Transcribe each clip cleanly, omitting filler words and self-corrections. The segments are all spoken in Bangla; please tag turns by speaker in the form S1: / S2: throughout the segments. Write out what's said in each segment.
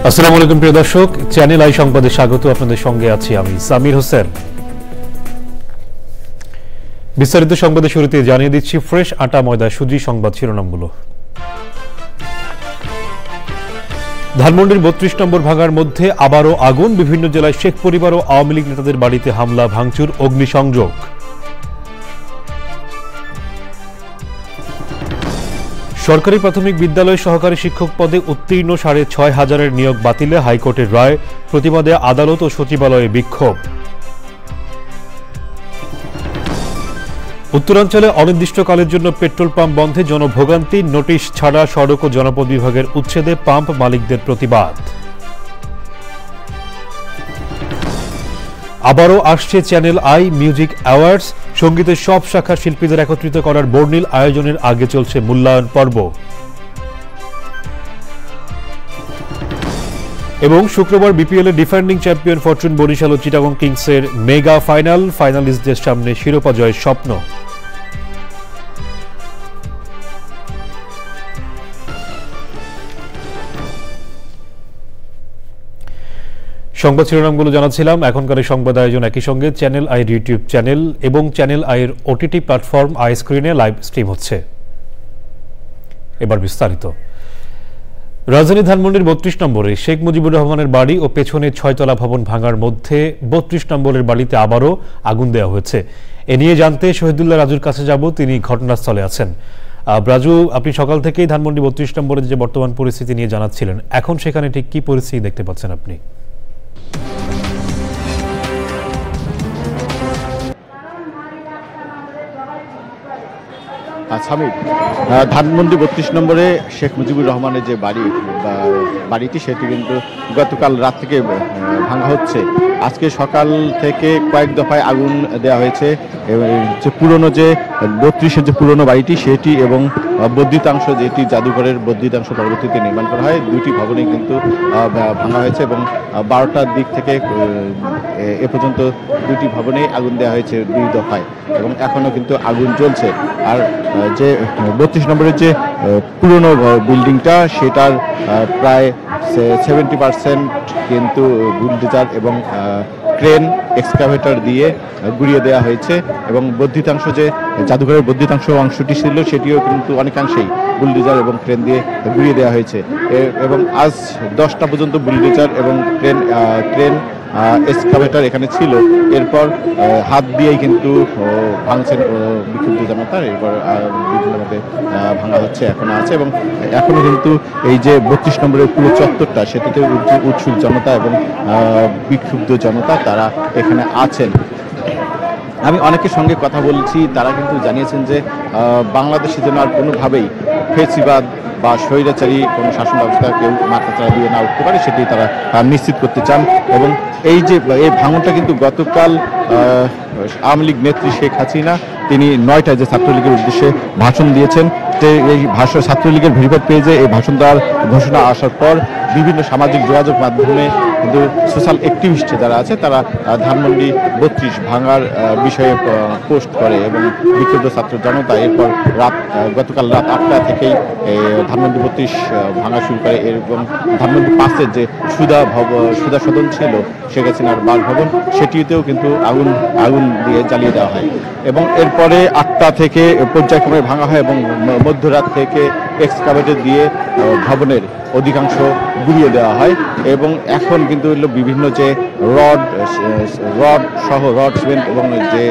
S1: আসসালামু আলাইকুম প্রিয় দর্শক, চ্যানেল আই সংবাদে স্বাগত। আপনাদের সঙ্গে আছি আমি সামির হোসেন। বিস্তারিত সংবাদের শুরুতে জানিয়ে দিচ্ছি ফ্রেশ আটা ময়দা সুজি সংবাদ শিরোনামগুলো। ধানমন্ডির ৩২ নম্বর ভাঙার মধ্যে আবারও আগুন। বিভিন্ন জেলায় শেখ পরিবার ও আওয়ামী লীগ নেতাদের বাড়িতে হামলা, ভাঙচুর, অগ্নিসংযোগ। সরকারি প্রাথমিক বিদ্যালয় সহকারী শিক্ষক পদে উত্তীর্ণ ৬,৫০০ নিয়োগ বাতিলে হাইকোর্টের রায়। প্রতিবাদে আদালত ও সচিবালয়ে বিক্ষোভ। উত্তরাঞ্চলে অনির্দিষ্টকালের জন্য পেট্রোল পাম্প বন্ধে জনভোগান্তি। নোটিশ ছাড়া সড়ক ও জনপদ বিভাগের উচ্ছেদে পাম্প মালিকদের প্রতিবাদ। আবারও আসছে চ্যানেল আই মিউজিক অ্যাওয়ার্ডস। সঙ্গীতের সব শাখার শিল্পীদের একত্রিত করার বর্ণিল আয়োজনের আগে চলছে মূল্যায়ন পর্ব। এবং শুক্রবার বিপিএল এর ডিফেন্ডিং চ্যাম্পিয়ন ফরচুন বরিশাল ও চিটাগং কিংসের মেগা ফাইনালিস্টদের সামনে শিরোপা জয়ের স্বপ্ন। সংবাদ শিরোনামগুলো জানাচ্ছিলাম। এখনকার সংবাদ আয়োজন একই সঙ্গে চ্যানেল আইর ইউটিউব চ্যানেল এবং চ্যানেল আইর ওটিটি প্ল্যাটফর্ম আই স্ক্রিনে লাইভ স্ট্রিম হচ্ছে। এবার বিস্তারিত। রাজধানী ধানমন্ডির ৩২ নম্বরে শেখ মুজিবুর রহমানের বাড়ি ও পেছনে ৬তলা ভবন ভাঙার মধ্যে ৩২ নম্বরের বাড়িতে আবারও আগুন দেওয়া হয়েছে। এ নিয়ে জানতে শহীদুল্লাহ রাজুর কাছে যাব, তিনি ঘটনাস্থলে আছেন। রাজু, আপনি সকাল থেকেই ধানমন্ডি ৩২ নম্বরের যে বর্তমান পরিস্থিতি নিয়ে জানাচ্ছিলেন, এখন সেখানে ঠিক কি পরিস্থিতি দেখতে পাচ্ছেন আপনি?
S2: সামির, ধানমন্ডি ৩২ নম্বরে শেখ মুজিবুর রহমানের যে বাড়িটি সেটি কিন্তু গতকাল রাত থেকে ভাঙা হচ্ছে। আজকে সকাল থেকে কয়েক দফায় আগুন দেওয়া হয়েছে। যে পুরনো যে ৩২-এর যে পুরনো বাড়িটি সেটি এবং বর্ধিতাংশ, যেটি জাদুঘরের বর্ধিতাংশ পরবর্তীতে নির্মাণ করা হয়, দুটি ভবনেই কিন্তু ভাঙা হয়েছে এবং ১২টার দিক থেকে এ পর্যন্ত দুটি ভবনেই আগুন দেওয়া হয়েছে ২ দফায় এবং এখনও কিন্তু আগুন জ্বলছে। আর যে ৩২ নম্বরের যে পুরনো বিল্ডিংটা সেটার প্রায় 70% কিন্তু বুলডোজার এবং ক্রেন এক্সকাভেটর দিয়ে গুড়িয়ে দেওয়া হয়েছে এবং বর্ধিতাংশ, যে জাদুঘরের বর্ধিতাংশ অংশটি ছিল সেটিও কিন্তু অনেকাংশেই বুলডোজার এবং ক্রেন দিয়ে গুড়িয়ে দেওয়া হয়েছে এবং আজ 10টা পর্যন্ত বুলডোজার এবং ক্রেন এক্সকাভেটর এখানে ছিল। এরপর হাত দিয়েই কিন্তু ভাঙছেন বিক্ষুব্ধ জনতার। এরপর বিভিন্নভাবে ভাঙা হচ্ছে, এখনো আছে এবং এখনো কিন্তু এই যে ৩২ নম্বরের পুরো চত্বরটা, সেটিতে উৎসুক জনতা এবং বিক্ষুব্ধ জনতা তারা এখানে আছেন। আমি অনেকের সঙ্গে কথা বলছি, তারা কিন্তু জানিয়েছেন যে বাংলাদেশে যেন আর কোনোভাবেই ফেসিবাদ বা স্বৈরাচারী কোনো শাসন ব্যবস্থা কেউ মাথাচাড়া দিয়ে না উঠতে পারে, সেটি তারা নিশ্চিত করতে চান। এবং এই যে এই ভাঙনটা কিন্তু গতকাল আওয়ামী লীগ নেত্রী শেখ হাসিনা তিনি ৯টায় যে ছাত্রলীগের উদ্দেশ্যে ভাষণ দিয়েছেন, এই ভাষণ ছাত্রলীগের ভেরিফাইড পেজে এই ভাষণ দেওয়ার ঘোষণা আসার পর বিভিন্ন সামাজিক যোগাযোগ মাধ্যমে কিন্তু সোশ্যাল অ্যাক্টিভিস্ট যারা আছে তারা ধানমন্ডি ৩২ ভাঙার বিষয়ে পোস্ট করে এবং বিক্ষুব্ধ ছাত্র জনতা এরপর গতকাল রাত ৮টা থেকেই ধানমন্ডি ৩২ ভাঙা শুরু করে এবং ধানমন্ডি ৫-এর যে সুধা সদন ছিল শেখ হাসিনার বাসভবন, সেটিতেও কিন্তু আগুন দিয়ে জ্বালিয়ে দেওয়া হয় এবং এরপরে ৮টা থেকে পর্যায়ক্রমে ভাঙা হয় এবং মধ্যরাত থেকে এক্সকাভেটর দিয়ে ভবনের অধিকাংশ গুড়িয়ে দেওয়া হয় এবং এখন কিন্তু বিভিন্ন যে রড সিমেন্ট এবং যে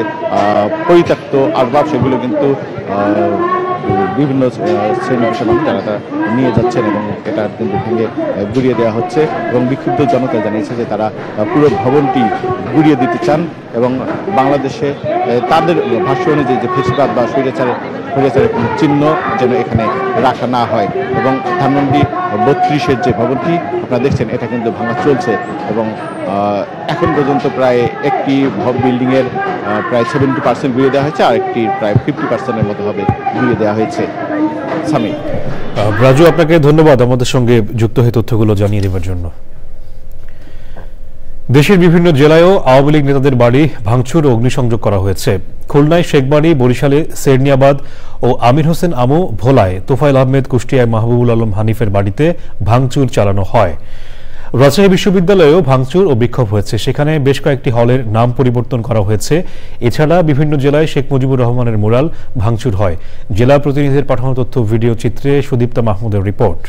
S2: পরিত্যক্ত আসবাব সেগুলো কিন্তু বিভিন্ন শ্রেণী পেশার মানুষ যারা নিয়ে যাচ্ছেন এবং এটা কিন্তু ভেঙে গুড়িয়ে দেওয়া হচ্ছে এবং বিক্ষুব্ধ জনতা জানিয়েছে যে তারা পুরো ভবনটি গুড়িয়ে দিতে চান এবং বাংলাদেশে তাদের ভাষ্য অনুযায়ী যে ফেসিবাদ বা স্বৈরাচারের কোনো চিহ্ন যেন এখানে রাখা না হয়। এবং ধানমন্ডি ৩২-এর যে ভবনটি আপনারা দেখছেন এটা কিন্তু ভাঙা চলছে এবং এখন পর্যন্ত প্রায় একটি বিল্ডিংয়ের প্রায় 70% গুড়িয়ে দেওয়া হয়েছে, আর একটি প্রায় 50%-এর মতো হবে গুড়িয়ে দেওয়া হয়েছে। সামি,
S1: রাজু, আপনাকে ধন্যবাদ আমাদের সঙ্গে যুক্ত হয়ে তথ্যগুলো জানিয়ে দেওয়ার জন্য। দেশের বিভিন্ন জেলায়ও আওয়ামী লীগ নেতাদের বাড়ি ভাঙচুর ও অগ্নিসংযোগ করা হয়েছে। খুলনায় শেখবাড়ি, বরিশালে সেরনিয়াবাদ ও আমির হোসেন আমু, ভোলায় তোফায়েল আহমেদ, কুষ্টিয়ায় মাহবুবুল আলম হানিফের বাড়িতে ভাঙচুর চালানো হয়। রাজশাহী বিশ্ববিদ্যালয়েও ভাঙচুর ও বিক্ষোভ হয়েছে, সেখানে বেশ কয়েকটি হলের নাম পরিবর্তন করা হয়েছে। এছাড়া বিভিন্ন জেলায় শেখ মুজিবুর রহমানের মুরাল ভাঙচুর হয়। জেলা প্রতিনিধিদের পাঠানো তথ্য ভিডিও চিত্রে সুদীপ্তা মাহমুদের রিপোর্ট।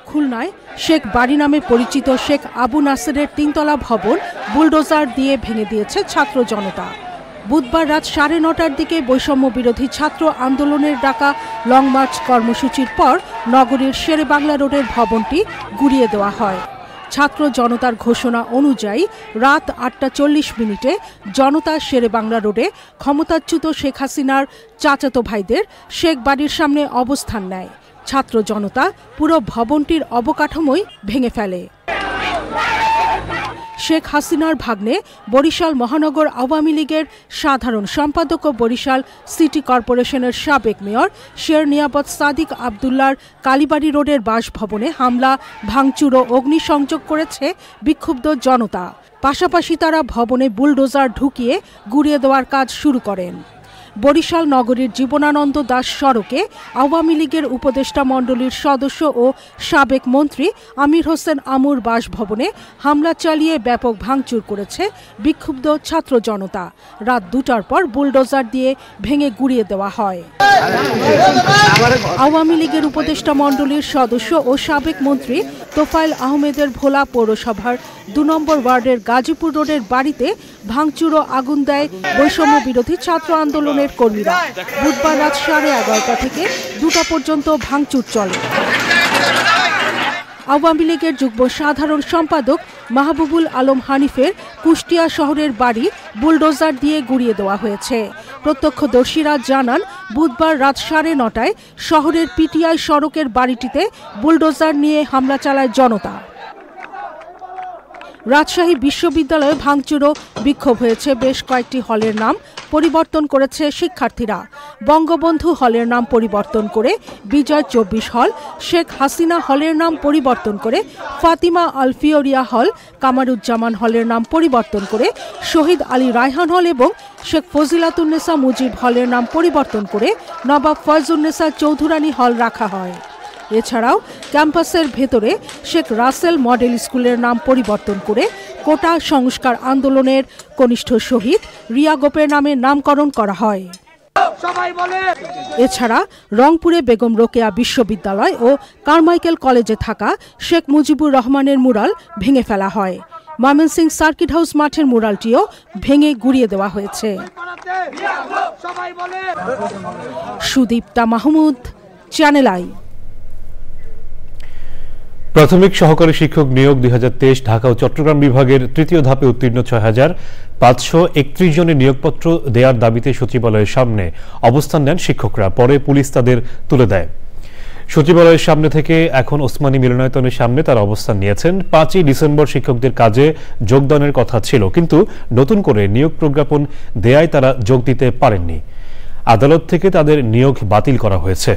S3: খুলনায় শেখ বাড়ি নামে পরিচিত শেখ আবু নাসেরের 3তলা ভবন বুলডোজার দিয়ে ভেঙে দিয়েছে ছাত্র জনতা। বুধবার রাত 9:30টার দিকে বৈষম্য বিরোধী ছাত্র আন্দোলনের ডাকা লং মার্চ কর্মসূচির পর নগরীর শেরেবাংলা রোডের ভবনটি গুড়িয়ে দেওয়া হয়। ছাত্র জনতার ঘোষণা অনুযায়ী রাত 8:40 জনতা শেরেবাংলা রোডে ক্ষমতাচ্যুত শেখ হাসিনার চাচাতো ভাইদের শেখ বাড়ির সামনে অবস্থান নেয়। ছাত্র জনতা পুরো ভবনটির অবকাঠামোই ভেঙে ফেলে। শেখ হাসিনার ভাগ্নে বরিশাল মহানগর আওয়ামী লীগের সাধারণ সম্পাদক ও বরিশাল সিটি কর্পোরেশনের সাবেক মেয়র শেরনিয়াবাদ সাদিক আবদুল্লার কালীবাড়ি রোডের বাসভবনে হামলা, ভাঙচুর ও অগ্নিসংযোগ করেছে বিক্ষুব্ধ জনতা। পাশাপাশি তারা ভবনে বুলডোজার ঢুকিয়ে গুড়িয়ে দেওয়ার কাজ শুরু করেন। বরিশাল নগরীর জীবনানন্দ দাস সড়কে আওয়ামী লীগের উপদেষ্টা মণ্ডলীর সদস্য ও সাবেক মন্ত্রী আমির হোসেন আমুর বাসভবনে হামলা চালিয়ে ব্যাপক ভাঙচুর করেছে বিক্ষুব্ধ ছাত্র জনতা। রাত 2টার পর বুলডোজার দিয়ে ভেঙে গুড়িয়ে দেওয়া হয়। আওয়ামী লীগের উপদেষ্টা মণ্ডলীর সদস্য ও সাবেক মন্ত্রী তোফায়েল আহমেদের ভোলা পৌরসভার 2 নম্বর ওয়ার্ডের গাজীপুর রোডের বাড়িতে ভাঙচুর ও আগুন দেয় বৈষম্য বিরোধী ছাত্র আন্দোলনের কর্মীরা। বুধবার রাত 11:30 থেকে 2টা পর্যন্ত ভাঙচুর চলে। আওয়ামী লীগের যুগ্ম সাধারণ সম্পাদক মাহবুবুল আলম হানিফের কুষ্টিয়া শহরের বাড়ি বুলডোজার দিয়ে গুড়িয়ে দেওয়া হয়েছে। প্রত্যক্ষদর্শীরা জানান, বুধবার রাত 9:30টায় শহরের পিটিআই সড়কের বাড়িটিতে বুলডোজার নিয়ে হামলা চালায় জনতা। রাজশাহী বিশ্ববিদ্যালয়ে ভাঙচুর ও বিক্ষোভ হয়েছে। বেশ কয়েকটি হলের নাম পরিবর্তন করেছে শিক্ষার্থীরা। বঙ্গবন্ধু হলের নাম পরিবর্তন করে বিজয় 24 হল, শেখ হাসিনা হলের নাম পরিবর্তন করে ফাতিমা আলফিওরিয়া হল, কামারুজ্জামান হলের নাম পরিবর্তন করে শহীদ আলী রায়হান হল এবং শেখ ফজিলাতুন্নেসা মুজিব হলের নাম পরিবর্তন করে নবাব ফয়জুন্নেসা চৌধুরানী হল রাখা হয়। এছাড়াও ক্যাম্পাসের ভেতরে শেখ রাসেল মডেল স্কুলের নাম পরিবর্তন করে কোটা সংস্কার আন্দোলনের কনিষ্ঠ শহীদ রিয়া গোপের নামে নামকরণ করা হয়। এছাড়া রংপুরে বেগম রোকেয়া বিশ্ববিদ্যালয় ও কারমাইকেল কলেজে থাকা শেখ মুজিবুর রহমানের মুরাল ভেঙে ফেলা হয়। ময়মনসিংহ সার্কিট হাউস মাঠের মুরালটিও ভেঙে গুড়িয়ে দেওয়া হয়েছে। Sudipta Mahmud, channel I.
S1: প্রাথমিক সহকারী শিক্ষক নিয়োগ 2023 ঢাকা ও চট্টগ্রাম বিভাগের তৃতীয় ধাপে উত্তীর্ণ 6,531 জনের নিয়োগপত্র দেওয়ার দাবিতে সচিবালয়ের সামনে অবস্থান নেন শিক্ষকরা। পরে পুলিশ তাদের তুলে দেয়। সচিবালয়ের সামনে থেকে এখন ওসমানী মিলনায়তনের সামনে তারা অবস্থান নিয়েছেন। 5ই ডিসেম্বর শিক্ষকদের কাজে যোগদানের কথা ছিল, কিন্তু নতুন করে নিয়োগ প্রজ্ঞাপন দেয়ায় তারা যোগ দিতে পারেননি। আদালত থেকে তাদের নিয়োগ বাতিল করা হয়েছে।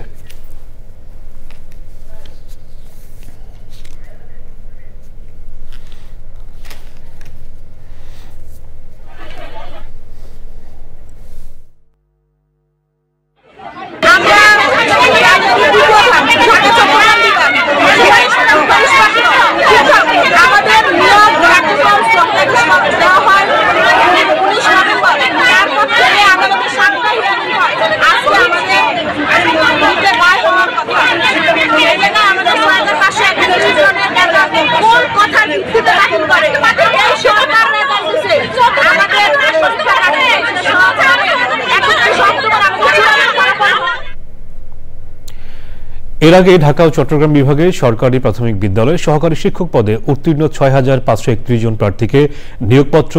S1: এর আগে ঢাকা ও চট্টগ্রাম বিভাগের সরকারি প্রাথমিক বিদ্যালয়ে সহকারী শিক্ষক পদে উত্তীর্ণ 6,531 জন প্রার্থীকে নিয়োগপত্র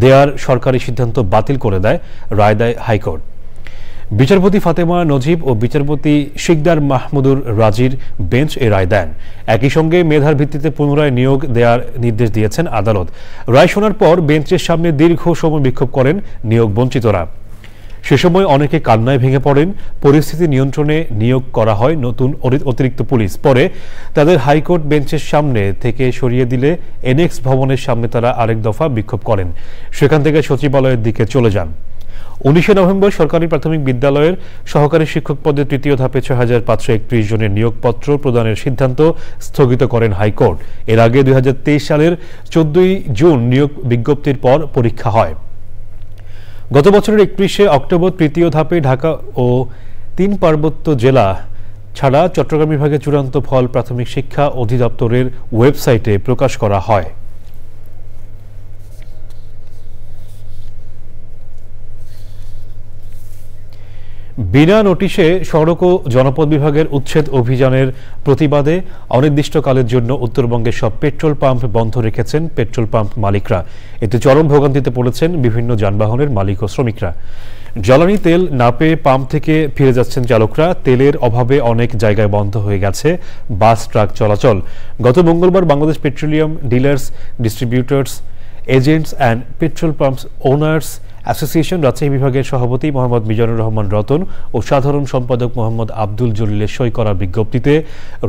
S1: দেওয়ার সরকারি সিদ্ধান্ত বাতিল করে দেয়, রায় দেয় হাইকোর্ট। বিচারপতি ফাতেমা নজিব ও বিচারপতি শিকদার মাহমুদুর রাজির বেঞ্চ এ রায় দেন। একই সঙ্গে মেধার ভিত্তিতে পুনরায় নিয়োগ দেওয়ার নির্দেশ দিয়েছেন আদালত। রায় শোনার পর বেঞ্চের সামনে দীর্ঘ সময় বিক্ষোভ করেন নিয়োগ বঞ্চিতরা। সে সময় অনেকে কান্নায় ভেঙে পড়েন। পরিস্থিতি নিয়ন্ত্রণে নিয়োগ করা হয় নতুন অতিরিক্ত পুলিশ। পরে তাদের হাইকোর্ট বেঞ্চের সামনে থেকে সরিয়ে দিলে এনএক্স ভবনের সামনে তারা আরেক দফা বিক্ষোভ করেন। সেখান থেকে সচিবালয়ের দিকে চলে যান। 19 নভেম্বর সরকারি প্রাথমিক বিদ্যালয়ের সহকারী শিক্ষক পদে তৃতীয় ধাপে 6,531 জনের নিয়োগপত্র প্রদানের সিদ্ধান্ত স্থগিত করেন হাইকোর্ট। এর আগে 2023 সালের 14 জুন নিয়োগ বিজ্ঞপ্তির পর পরীক্ষা হয়। গত বছরের 31 অক্টোবর তৃতীয় ধাপে ঢাকা ও 3 পার্বত্য জেলা ছাড়া চট্টগ্রাম বিভাগের চূড়ান্ত ফল প্রাথমিক শিক্ষা অধিদপ্তরের ওয়েবসাইটে প্রকাশ করা হয়। বিনা নোটিশে সড়ক ও জনপদ বিভাগের উচ্ছেদ অভিযানের প্রতিবাদে অনির্দিষ্টকালের জন্য উত্তরবঙ্গের সব পেট্রোল পাম্প বন্ধ রেখেছেন পেট্রোল পাম্প মালিকরা। এতে চরম ভোগান্তিতে পড়েছেন বিভিন্ন যানবাহনের মালিক ও শ্রমিকরা। জ্বালানি তেল না পেয়ে পাম্প থেকে ফিরে যাচ্ছেন চালকরা। তেলের অভাবে অনেক জায়গায় বন্ধ হয়ে গেছে বাস ট্রাক চলাচল। গত মঙ্গলবার Bangladesh petroleum dealers, distributors, agents and petrol pumps owners association Rajshahi বিভাগের সভাপতি মোহাম্মদ মিজানুর রহমান রতন ও সাধারণ সম্পাদক মোহাম্মদ আব্দুল জলিলের সই করা বিজ্ঞপ্তিতে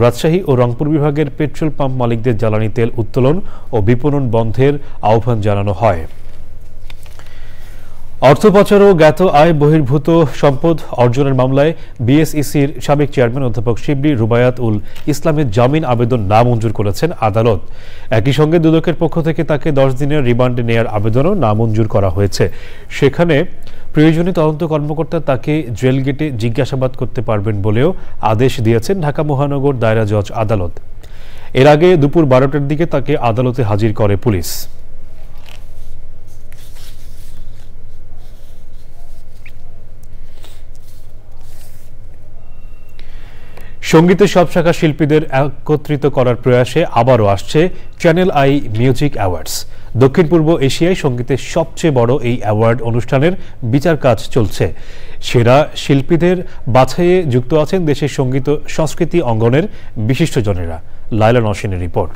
S1: রাজশাহী ও রংপুর বিভাগের পেট্রোল পাম্প মালিকদের জ্বালানি তেল উত্তোলন ও বিপণন বন্ধের আহ্বান জানানো হয়। অর্থ পাচার ও জ্ঞাত আয় বহির্ভূত সম্পদ অর্জনের মামলায় বিএসইসির সাবেক চেয়ারম্যান অধ্যাপক শিবলি রুবায়াত উল ইসলামের জামিন আবেদন নামঞ্জুর করেছেন আদালত। একই সঙ্গে দুদকের পক্ষ থেকে তাকে 10 দিনের রিমান্ডে নেয়ার আবেদনও নামঞ্জুর করা হয়েছে। সেখানে প্রয়োজনীয় তদন্ত কর্মকর্তা তাকে জেল গেটে জিজ্ঞাসাবাদ করতে পারবেন বলেও আদেশ দিয়েছেন ঢাকা মহানগর দায়রা জজ আদালত। এর আগে দুপুর 12টার দিকে তাকে আদালতে হাজির করে পুলিশ। সঙ্গীতের সব শাখা শিল্পীদের একত্রিত করার প্রয়াসে আবারও আসছে চ্যানেল আই মিউজিক অ্যাওয়ার্ডস। দক্ষিণ পূর্ব এশিয়ায় সঙ্গীতের সবচেয়ে বড় এই অ্যাওয়ার্ড অনুষ্ঠানের বিচার কাজ চলছে। সেরা শিল্পীদের বাছাইয়ে যুক্ত আছেন দেশের সঙ্গীত সংস্কৃতি অঙ্গনের বিশিষ্টজনেরা। লায়লা নওশিনের রিপোর্ট।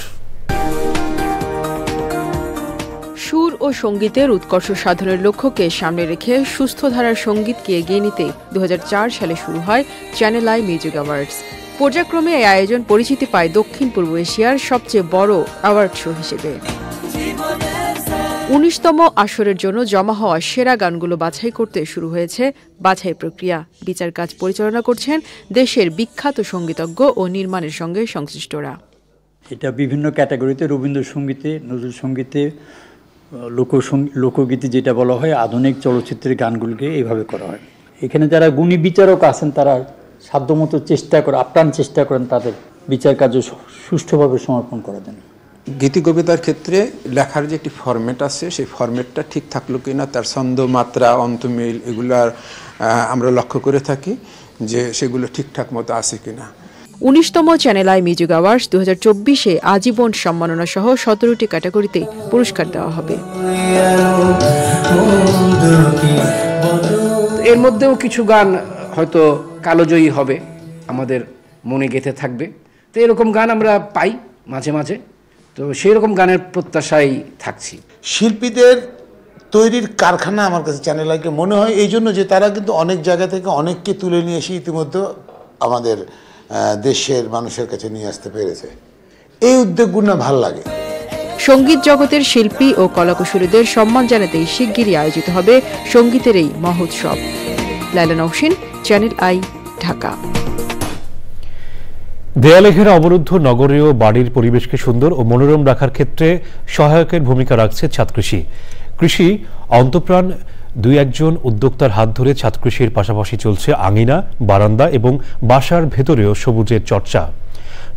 S4: সুর ও সঙ্গীতের উৎকর্ষ সাধনের লক্ষ্যকে সামনে রেখে সুস্থ ধারার সঙ্গীতকে এগিয়ে নিতে 2004 সালে শুরু হয় চ্যানেল আই মিউজিক অ্যাওয়ার্ডস। পর্যায়ক্রমে এই আয়োজন পরিচিতি পায় দক্ষিণ পূর্ব এশিয়ার সবচেয়ে বড় অ্যাওয়ার্ড শো হিসেবে। 19তম আসরের জন্য জমা হওয়া সেরা গানগুলো বাছাই করতে শুরু হয়েছে বাছাই প্রক্রিয়া। বিচার কাজ পরিচালনা করছেন দেশের বিখ্যাত সঙ্গীতজ্ঞ ও নির্মাণের সঙ্গে সংশ্লিষ্টরা।
S5: এটা বিভিন্ন ক্যাটাগরিতে, রবীন্দ্রসঙ্গীতে, নজরুল সঙ্গীতে, লোকগীতি যেটা বলা হয়, আধুনিক চলচ্চিত্রের গানগুলোকে এইভাবে করা হয়। এখানে যারা গুণী বিচারক আছেন তারা সাধ্যমতো চেষ্টা করে, আপ্রাণ চেষ্টা করেন তাদের বিচার কার্য সুষ্ঠুভাবে সমর্পণ করার জন্য।
S6: গীতি কবিতার ক্ষেত্রে লেখার যে একটি ফরম্যাট আছে, সেই ফরম্যাটটা ঠিক থাকলো কিনা, তার ছন্দ, মাত্রা, অন্তমিল এগুলার আমরা লক্ষ্য করে থাকি যে সেগুলো ঠিকঠাক মতো আছে কিনা।
S4: 19তম চ্যানেল আই মিউজিক অ্যাওয়ার্ডস 2024-এ আজীবন সম্মাননা সহ 17টি ক্যাটাগরিতে পুরস্কার দেওয়া হবে।
S7: এর মধ্যেও কিছু গান হয়তো কালোজয়ী হবে, আমাদের মনে গেঁথে থাকবে। তো এরকম গান আমরা পাই মাঝে মাঝে, তো সেই রকম গানের প্রত্যাশায় থাকছি।
S8: শিল্পীদের তৈরির কারখানা আমার কাছে চ্যানেল আইকে মনে হয় এই জন্য যে তারা কিন্তু অনেক জায়গা থেকে অনেককে তুলে নিয়ে এসে ইতিমধ্যে আমাদের দেশের মানুষের কাছে নিয়ে আসতে পেরেছে। এই উদ্যোগগুলো ভালো লাগে।
S4: সঙ্গীত জগতের শিল্পী ও কলাকুশলীদের সম্মান জানাতেই শিগগিরই আয়োজিত হবে সঙ্গীতের এই মহোৎসব। লায়লা নওশিন, চ্যানেল আই, ঢাকা।
S1: দেয়ালে ঘেরা অবরুদ্ধ নগরীয় বাড়ির পরিবেশকে সুন্দর ও মনোরম রাখার ক্ষেত্রে সহায়কের ভূমিকা রাখছে ছাদ কৃষি। কৃষি অন্তঃপ্রাণ 2-1 উদ্যোক্তার হাত ধরে ছাদ কৃষির পাশাপাশি চলছে আঙিনা, বারান্দা এবং বাসার ভেতরেও সবুজের চর্চা।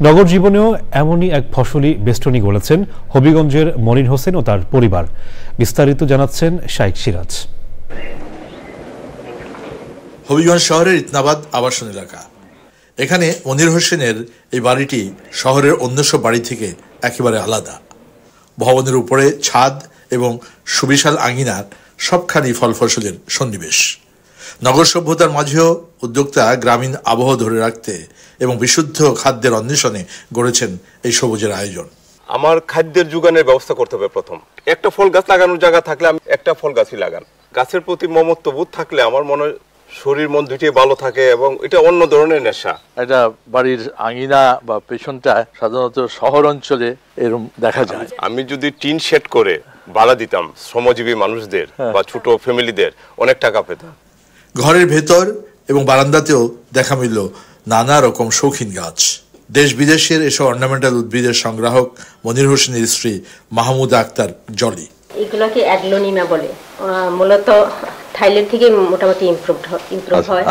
S1: নগর জীবনেও এমনই এক ফসলি বেষ্টনী গড়েছেন হবিগঞ্জের মনির হোসেন ও তার পরিবার। বিস্তারিত জানাচ্ছেন শাইখ সিরাজ।
S9: হবিগঞ্জ শহরের ইতনাবাদ আবাসন এলাকা। এখানে মনির হোসেনের এই বাড়িটি শহরের অন্য সব বাড়ি থেকে একেবারে আলাদা। ভবনের উপরে ছাদ এবং সুবিশাল আঙিনার সবখানি ফল ফসলের সন্নিবেশ। নগর সভ্যতার মাঝেও উদ্যোক্তা গ্রামীণ আবহ ধরে রাখতে এবং বিশুদ্ধ খাদ্যের অন্বেষণে গড়েছেন এই সবুজের আয়োজন।
S10: আমার খাদ্যের যোগানের ব্যবস্থা করতে হবে। প্রথম একটা ফল গাছ লাগানোর জায়গা থাকলে আমি একটা ফল গাছই লাগান, গাছের প্রতি মমত্ববোধ থাকলে আমার মনে হয় শরীর মন দুইটাই ভালো থাকে এবং এটা অন্য ধরনের নেশা।
S11: এটা বাড়ির আঙিনা বা পেছনটা সাধারণত শহর অঞ্চলে এরকম দেখা যায়।
S10: আমি যদি টিন শেড করে ভাড়া দিতাম শ্রমজীবী মানুষদের বা ছোট ফ্যামিলিদের, অনেক টাকা পেতাম।
S9: ঘরের ভেতর এবং বারান্দাতেও দেখা মিলল নানা রকম শৌখিন গাছ। দেশ বিদেশের এসব অর্নামেন্টাল উদ্ভিদের সংগ্রাহক মনির হোসেনের স্ত্রী মাহমুদা আক্তার জলি।
S12: এগুলোকে অ্যাগলোনিমা বলে, মূলত থাইল্যান্ড থেকে মোটামুটি ইমপ্রুভ হয়।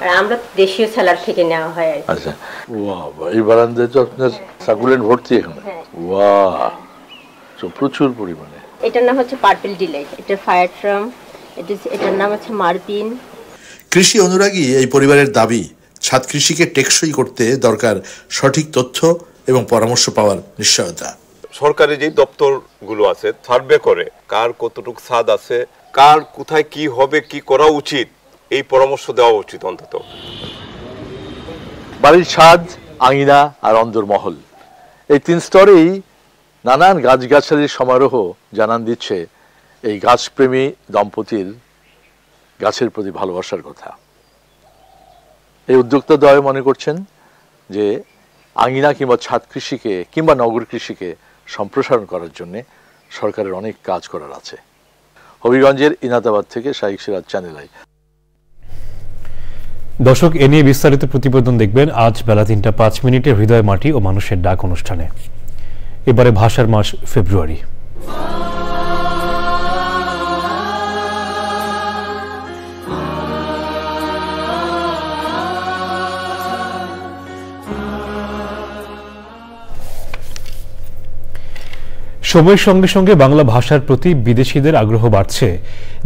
S12: আর আমরা দেশীয় সেলার থেকে নেওয়া হয়।
S11: আচ্ছা, এই বারান্দায় তো আপনার সাকুলেন্ট ভর্তি এখানে। ওয়াও, প্রচুর পরিমাণে।
S12: এটার নাম হচ্ছে পার্পল ডিলাইট, এটা ফায়ার ট্রাম, এটার নাম হচ্ছে মারপিন।
S9: কৃষি অনুরাগী এই পরিবারের দাবি, ছাদ কৃষিকে টেকসই করতে দরকার সঠিক তথ্য এবং পরামর্শ পাওয়ার নিশ্চয়তা।
S10: সরকারি যে দপ্তরগুলো আছে সার্ভে করে কার কতটুকু ছাদ আছে, কার কোথায় কি হবে, কি করা উচিত, এই পরামর্শ দেওয়া উচিত অন্তত।
S11: বাড়ির ছাদ, আঙিনা আর অন্দরমহল, এই 3 স্তরেই নানান গাছগাছালির সমারোহ জানান দিচ্ছে এই গাছপ্রেমী দম্পতির গাছের প্রতি ভালোবাসার কথা। এই উদ্যোক্তাদ্বয় মনে করছেন যে আঙিনা কিংবা ছাদ কৃষিকে কিংবা নগর কৃষিকে সম্প্রসারণ করার জন্য সরকারের অনেক কাজ করার আছে। হবিগঞ্জের ইনাতাবাদ থেকে শাইখ সিরাজ, চ্যানেল আই।
S1: দর্শক, এ নিয়ে বিস্তারিত প্রতিবেদন দেখবেন আজ বেলা 3:05 হৃদয় মাটি ও মানুষের ডাক অনুষ্ঠানে। এবারে ভাষার মাস ফেব্রুয়ারি। সময়ের সঙ্গে সঙ্গে বাংলা ভাষার প্রতি বিদেশিদের আগ্রহ বাড়ছে।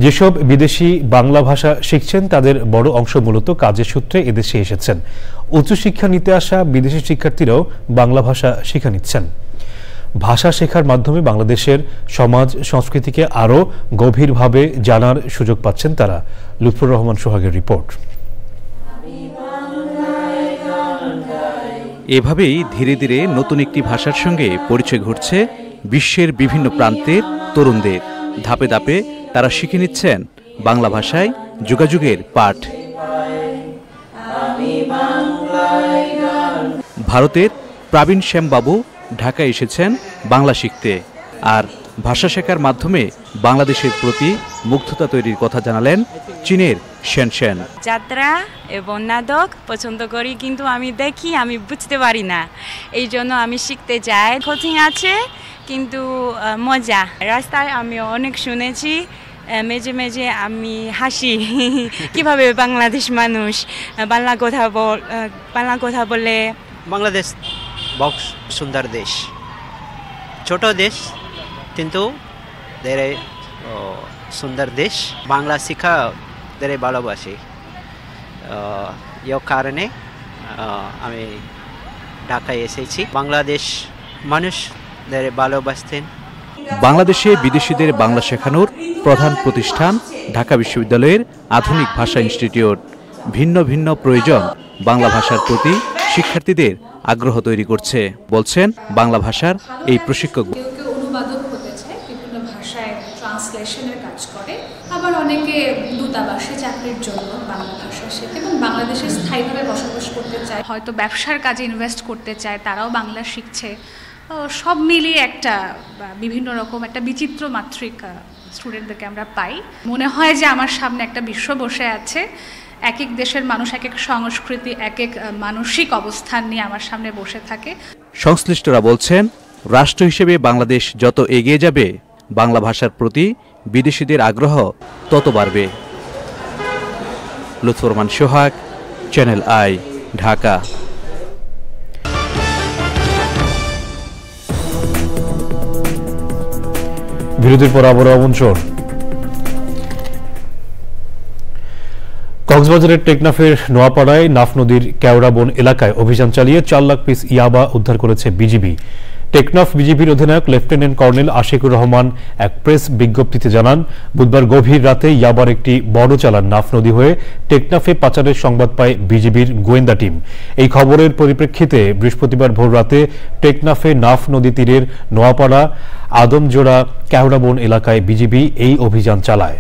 S1: যেসব বিদেশি বাংলা ভাষা শিখছেন তাদের বড় অংশ মূলত কাজের সূত্রে এদেশে এসেছেন। উচ্চশিক্ষা নিতে আসা বিদেশি শিক্ষার্থীরাও বাংলা ভাষা শিখে নিচ্ছেন। ভাষা শেখার মাধ্যমে বাংলাদেশের সমাজ সংস্কৃতিকে আরও গভীরভাবে জানার সুযোগ পাচ্ছেন তারা। লুৎফর রহমান সোহাগের রিপোর্ট।
S13: এভাবেই ধীরে ধীরে নতুন একটি ভাষার সঙ্গে পরিচয় ঘটছে বিশ্বের বিভিন্ন প্রান্তের তরুণদের। ধাপে ধাপে তারা শিখে নিচ্ছেন বাংলা ভাষায় যোগাযোগের পাঠ। ভারতের প্রবীণ শ্যামবাবু ঢাকায় এসেছেন বাংলা শিখতে, আর ভাষা শেখার মাধ্যমে বাংলাদেশের প্রতি মুগ্ধতা তৈরির কথা জানালেন চীনের শেনশেন।
S14: যাত্রা এবং নাটক পছন্দ করি, কিন্তু আমি দেখি আমি বুঝতে পারি না, এই জন্য আমি শিখতে যাই। কঠিন আছে কিন্তু মজা। রাস্তায় আমি অনেক শুনেছি, মেঝে মেঝে আমি হাসি কিভাবে বাংলাদেশ মানুষ বাংলা কথা বলে।
S15: বাংলাদেশ बहुत सुंदर देश, छोटो देश किंतु तेरे सुंदर देश। बांग्ला शिखा तेरे भालोबासी, यो कारणे आमी ढाकाय एसेছি। बांग्लादेश মানুষ तेरे ভালোবাসতেন।
S13: বাংলাদেশে বিদেশিদের বাংলা শেখানোর প্রধান প্রতিষ্ঠান ঢাকা বিশ্ববিদ্যালয়ের আধুনিক ভাষা ইনস্টিটিউট। ভিন্ন ভিন্ন প্রয়োজন বাংলা ভাষার প্রতি শিক্ষার্থীদের আগ্রহ তৈরি করছে, বলছেন বাংলা ভাষার এই প্রশিক্ষক।
S16: অনুবাদক হতে চায়, বিভিন্ন ভাষায় ট্রান্সলেশনের কাজ করে, আবার অনেকে দূতাবাসে চাকরির জন্য বাংলা ভাষা শেখে এবং বাংলাদেশে স্থায়ীভাবে বসবাস করতে চায়, হয়তো ব্যবসার কাজে ইনভেস্ট করতে চায়, তারাও বাংলা শিখছে। সব মিলিয়ে একটা বিভিন্ন রকম একটা বিচিত্র মাত্রিক স্টুডেন্টদেরকে আমরা পাই। মনে হয় যে আমার সামনে একটা বিশ্ব বসে আছে, এক এক দেশের মানুষ, এক এক সংস্কৃতি, এক এক মানসিক অবস্থান নিয়ে আমার সামনে বসে থাকে।
S13: সংশ্লিষ্টরা বলছেন, রাষ্ট্র হিসেবে বাংলাদেশ যত এগিয়ে যাবে, বাংলা ভাষার প্রতি বিদেশিদের আগ্রহ তত বাড়বে। লুৎফর রহমান সোহাগ, চ্যানেল আই, ঢাকা।
S1: বিরতির পর আবারও আমন্ত্রণ। কক্সবাজারের টেকনাফের নোয়াপাড়ায় নাফ নদীর কেওড়াবন এলাকায় অভিযান চালিয়ে 4 লাখ পিস ইয়াবা উদ্ধার করেছে বিজিবি। টেকনাফ বিজিবির অধিনায়ক লেফটেন্যান্ট কর্নেল আশিকুর রহমান এক প্রেস বিজ্ঞপ্তিতে জানান, বুধবার গভীর রাতে ইয়াবার একটি বড় চালান নাফ নদী হয়ে টেকনাফে পাচারের সংবাদ পায় বিজিবির গোয়েন্দা টিম। এই খবরের পরিপ্রেক্ষিতে বৃহস্পতিবার ভোর রাতে টেকনাফে নাফ নদী তীরের নোয়াপাড়া আদমজোড়া কেওড়াবন এলাকায় বিজিবি এই অভিযান চালায়।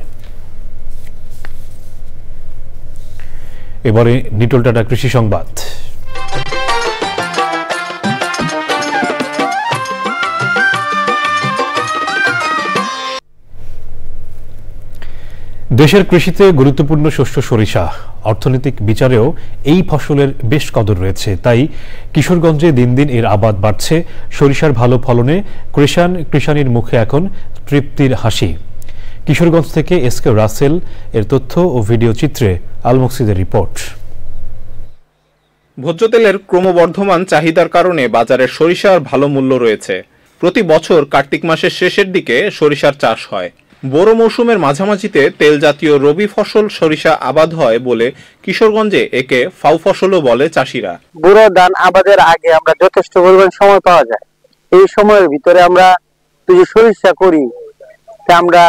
S1: এবারে নিটোল টাটা কৃষি সংবাদ। দেশের কৃষিতে গুরুত্বপূর্ণ শস্য সরিষা, অর্থনৈতিক বিচারেও এই ফসলের বেশ কদর রয়েছে। তাই কিশোরগঞ্জে দিন দিন এর আবাদ বাড়ছে। সরিষার ভালো ফলনে কৃষানীর মুখে এখন তৃপ্তির হাসি। কিশোরগঞ্জ থেকে এসকে রাসেল এর তথ্য ও ভিডিও চিত্রে আল মকসিদের রিপোর্ট।
S17: ভোজ্য তেলের ক্রমবর্ধমান চাহিদার কারণে বাজারে সরিষার ভালো মূল্য রয়েছে। প্রতি বছর কার্তিক মাসের শেষের দিকে সরিষার চাষ হয়। বোরো মৌসুমের মাঝামাঝিতে তেল জাতীয় রবি ফসল সরিষা আবাদ হয় বলে কিশোরগঞ্জে একে ফাউ ফসলও বলে চাষিরা।
S18: বোরো ধান আবাদের আগে আমরা যথেষ্ট পরিমাণ সময় পাওয়া যায়। এই সময়ের ভিতরে আমরা যদি সরিষা করি আমরা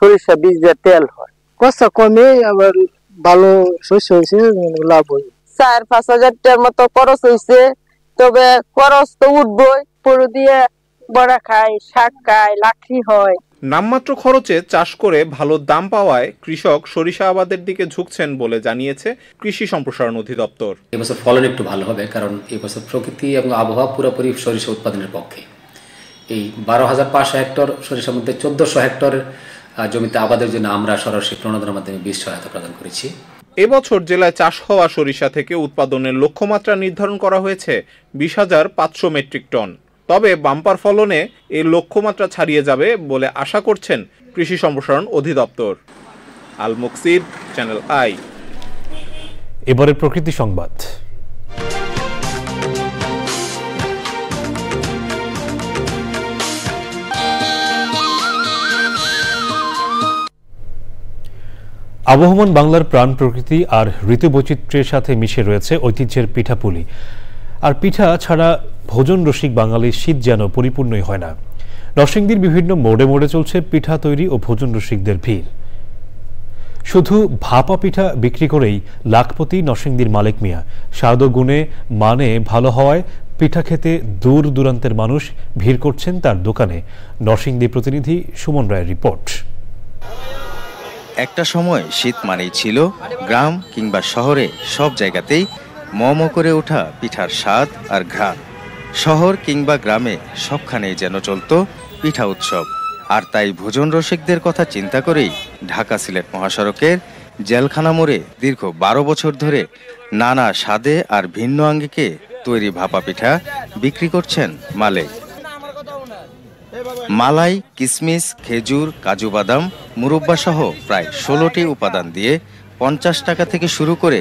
S18: সরিষা বীজ দিয়ে তেল হয়, কষ্ট কমে আবার ভালো শস্য হয়েছে, লাভ হয়। 4-5 হাজার টাকার মতো খরচ হয়েছে, তবে খরচ তো উঠবই। পুরো দিয়ে বড়া খায়, শাক খায়, লাকড়ি হয়।
S17: নামমাত্র খরচে চাষ করে ভালো দাম পাওয়ায় কৃষক সরিষা আবাদের দিকে ঝুঁকছেন বলে জানিয়েছে কৃষি সম্প্রসারণ অধিদপ্তর।
S19: এবছর ফলন একটু ভালো হবে, কারণ এবছর প্রকৃতি এবং আবহাওয়া পুরোপুরি সরিষা উৎপাদনের পক্ষে। এই 12,500 হেক্টর সরিষার মধ্যে 1400 হেক্টর জমিতে আবাদের জন্য আমরা সরাসরি প্রণোদনার মাধ্যমে বীজ সহায়তা প্রদান করেছি।
S17: এবছর জেলায় চাষ হওয়া সরিষা থেকে উৎপাদনের লক্ষ্যমাত্রা নির্ধারণ করা হয়েছে 20,500 মেট্রিক টন। তবে বাম্পার ফলনে এই লক্ষ্যমাত্রা ছাড়িয়ে যাবে বলে আশা করছেন কৃষি সম্প্রসারণ অধিদপ্তর। আল মুকসিদ, চ্যানেল আই।
S1: এবারে প্রকৃতি সংবাদ। আবহমান বাংলার প্রাণ প্রকৃতি আর ঋতু বৈচিত্র্যের সাথে মিশে রয়েছে ঐতিহ্যের পিঠাপুলি। আর পিঠা ছাড়া ভোজন রসিক বাঙালির শীত যেন পরিপূর্ণই হয় না। নরসিংদীর বিভিন্ন মোড়ে মোড়ে চলছে পিঠা তৈরি ও ভোজন রসিকদের ভিড়। শুধু ভাপা পিঠা বিক্রি করেই লাখপতি নরসিংদীর মালিক মিয়া। স্বাদ ও গুণে মানে ভালো হওয়ায় পিঠা খেতে দূর দূরান্তের মানুষ ভিড় করছেন তার দোকানে। নরসিংদী প্রতিনিধি সুমন রায়ের রিপোর্ট।
S20: একটা সময় শীত মানেই ছিল গ্রাম কিংবা শহরে সব জায়গাতেই মম করে ওঠা পিঠার স্বাদ আর ঘ্রাণ। শহর কিংবা গ্রামে সবখানেই যেন চলত পিঠা উৎসব। আর তাই ভোজন রসিকদের কথা চিন্তা করেই ঢাকা সিলেট মহাসড়কের জেলখানা মোড়ে দীর্ঘ 12 বছর ধরে নানা স্বাদে আর ভিন্ন আঙ্গিকে তৈরি ভাপা পিঠা বিক্রি করছেন মালিক। মালাই, কিশমিশ, খেজুর, কাজু বাদাম, মুরব্বা সহ প্রায় 16টি উপাদান দিয়ে 50 টাকা থেকে শুরু করে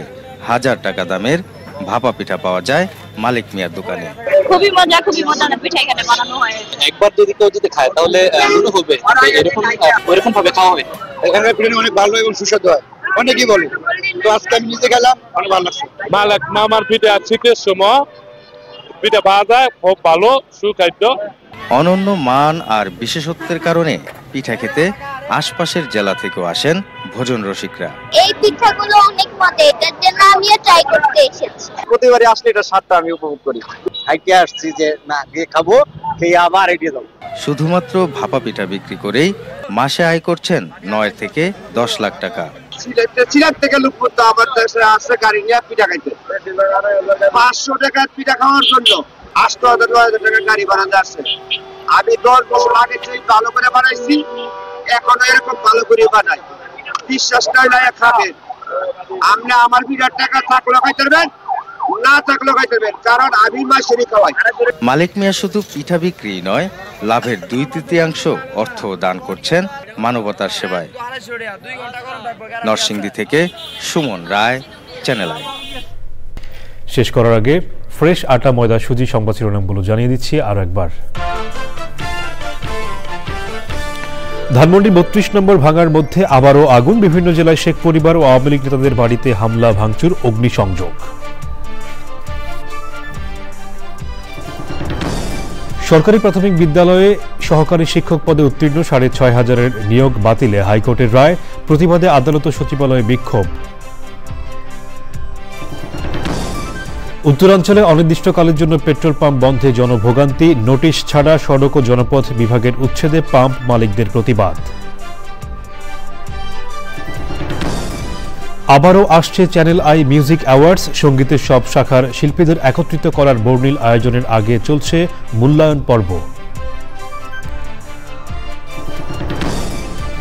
S20: 1000 টাকা দামের ভাপা পিঠা পাওয়া যায় মালিক মিয়ার দোকানে।
S21: খুবই মজাদার পিঠা এখানে বানানো হয়।
S22: একবার যদি কেউ খায় তাহলে মনে হবে এরকম ভাবে খাওয়া হবে।
S23: এখানে পিঠা অনেক ভালো এবং সুস্বাদু হয়, অনেকেই বলে। তো আজকে আমি নিজে খেলাম, অনেক ভালো লাগছে।
S24: মালিক মামার পিঠা শীতের সময় পিঠা পাওয়া যায়, খুব ভালো সুখাদ্য।
S20: অনন্য মান আর বিশেষত্বের কারণে পিঠা খেতে আশপাশের জেলা থেকেও আসেন ভোজন রসিকরা।
S21: এই পিঠাগুলো অনেক মজা, এটার জন্য আমিও ট্রাই করতে এসেছি।
S23: প্রতিবারই আসলে এটা স্বাদটা আমি উপভোগ করি। খাইতে আসছি যে না গিয়ে খাবো, খেয়ে আবার এগিয়ে যাবো।
S20: শুধুমাত্র ভাপা পিঠা বিক্রি করেই মাসে আয় করছেন 9 থেকে 10 লাখ টাকা।
S23: সিলেট থেকে লোক করতে আমার দেশে আসছে গাড়ি নিয়ে পিঠা খাইতে। 500 টাকার পিঠা খাওয়ার জন্য 8,000-9,000 টাকা গাড়ি বানাতে আসছে। আমি 10 বছর আগে থেকে ভালো করে বানাইছি, এখনো এরকম ভালো করে বানাই। বিশ্বাস নাই খাবেন, আপনি আমার পিঠার টাকা থাকলেও খাইতে পারবেন, না থাকলেও খাইতে পারবেন, কারণ আমি মাসেরই খাওয়াই।
S20: মালিক মিয়া শুধু পিঠা বিক্রি নয়, লাভের 2/3 অর্থ দান করছেন মানবতার সেবায়। নরসিংদী থেকে সুমন রায়, চ্যানেল আই।
S1: শেষ করার আগে ফ্রেশ আটা ময়দা সুজি সংবাদ শিরোনামগুলো জানিয়ে দিচ্ছি আরো একবার। ধানমন্ডি 32 নম্বর ভাঙার মধ্যে আবারও আগুন। বিভিন্ন জেলায় শেখ পরিবার ও আওয়ামী লীগ নেতাদের বাড়িতে হামলা, ভাঙচুর, অগ্নিসংযোগ। সরকারি প্রাথমিক বিদ্যালয়ে সহকারী শিক্ষক পদে উত্তীর্ণ 6,500 নিয়োগ বাতিলে হাইকোর্টের রায়। প্রতিবাদে আদালত ও সচিবালয়ে বিক্ষোভ। উত্তরাঞ্চলে অনির্দিষ্টকালের জন্য পেট্রোল পাম্প বন্ধে জনভোগান্তি। নোটিশ ছাড়া সড়ক ও জনপথ বিভাগের উচ্ছেদে পাম্প মালিকদের প্রতিবাদ। আবারও আসছে চ্যানেল আই মিউজিক অ্যাওয়ার্ডস। সঙ্গীতের সব শাখার শিল্পীদের একত্রিত করার বর্ণিল আয়োজনের আগে চলছে মূল্যায়ন পর্ব।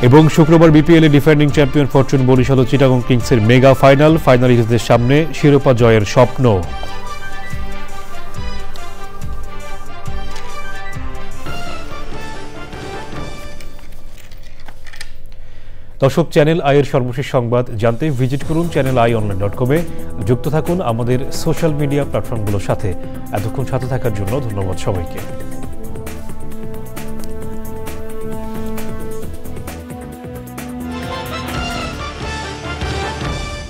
S1: এবং শুক্রবার বিপিএল-এ ডিফেন্ডিং চ্যাম্পিয়ন ফরচুন বরিশাল ও চিটাগং কিংসের মেগা ফাইনালিস্টদের সামনে শিরোপা জয়ের স্বপ্ন। দর্শক, চ্যানেল আই এর সর্বশেষ সংবাদ জানতে ভিজিট করুন channelionline.com-এ। যুক্ত থাকুন আমাদের সোশ্যাল মিডিয়া প্ল্যাটফর্মগুলোর সাথে। এতক্ষণ সাথে থাকার জন্য ধন্যবাদ সবাইকে।